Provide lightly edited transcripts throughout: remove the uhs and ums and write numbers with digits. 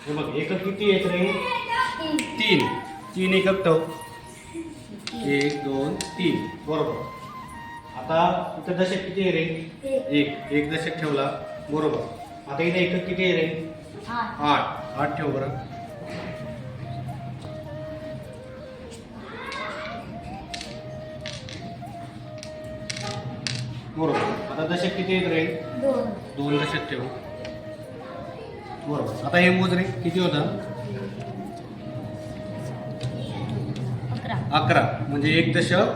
हे बघ एकक किती आहेत रे? 3. 3 एकक ठेव. 1 2 3 बरोबर. आता इथं दशक किती आहे रे? 1 दशक ठेवला बरोबर. आता इथे एकक किती आहे रे? 8 ठेव बरं. बरोबर. आता दशक किती आहेत रे? 2 दशक ठेव बरोबर. आता हे मोज रे किती होतं? 11 म्हणजे 1 दशक,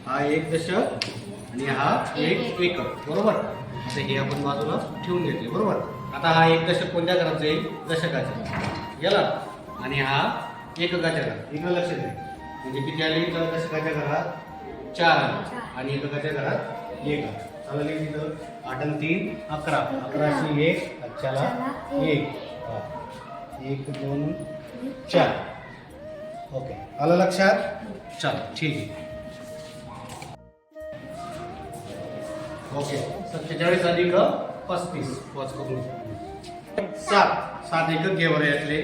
हा 1 दशक आणि हा 1 एकक बरोबर. आता हे आपण बाजूला ठेवून घेतले बरोबर. आता हा 1 दशक कोणत्या घरात जाईल? दशकाच्या गेला. आणि हा एककाच्या घरात. इकडे लक्ष दे म्हणजे किती आले? तर दशकाच्या घरात 4 आले आणि एककाच्या घरात 1 आले. चालेल तिथं 8 आणि 3 11. 11शी 1 अच्छाला 1 1 2 4. ओके आलं लक्षात? चल ठीक आहे. ओके 47 अधिक 35 वाच करून 7 एकक घे बरं यातले.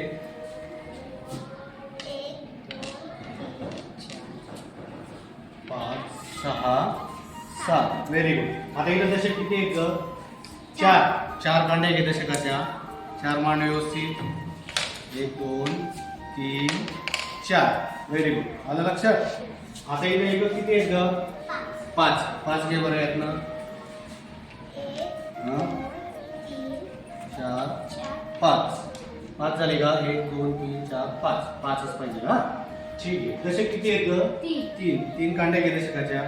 5 6 7 व्हेरी गुड. आता इथं दशक किती आहेत ग? 4 कांड्या घे दशकाच्या. 4 मांड व्यवस्थित. 1 2 3 4 व्हेरी गुड. आलं लक्षात? आता इथे एकक किती आहेत ग? 5 घे बरं यातनं. 4 5 झाले का? 1 2 3 4 5 5च पाहिजे हा. ठीक आहे. दशक किती आहेत ग? 3 कांड्या घे दशकाच्या.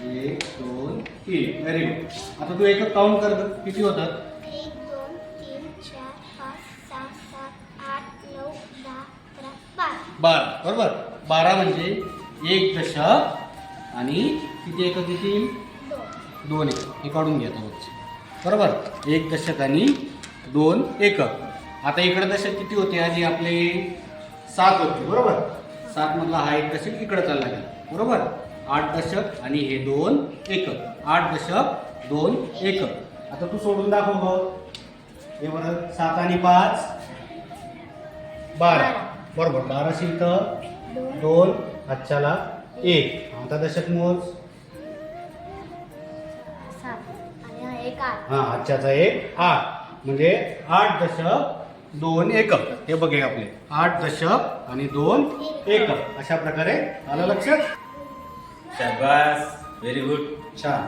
1 2 3 व्हेरी गुड. आता तू एकक काउंट कर ग. किती होतात? 1 2 3 4 5 6 7 8 9 10 11 12 बरोबर. 12 म्हणजे 1 दशक आणि किती एकक येतील? 2 एकक. हे काढून घ्या रोज बरोबर. 1 दशक आणि 2 एकक. आता इकडे दशक किती होते? आधी आपले 7 होते बरोबर. 7 मधला हा 1 दशक इकडे चालला गेला बरोबर. 8 दशक आणि हे 2 एकक. 8 दशक 2 एकक. आता तू सोडून दाखव बघ. हे बरं 7 आणि 5 12 बरोबर. 12शी इथं 2 अच्छाला 1. आता दशक मोज. 7 आणि हा 1 8. हा अच्छाचा 1 8 म्हणजे 8 दशक 2 एकक. हे बघे आपले 8 दशक आणि 2 एकक. अशा प्रकारे आलं लक्षात? शाबास व्हेरी गुड. छान.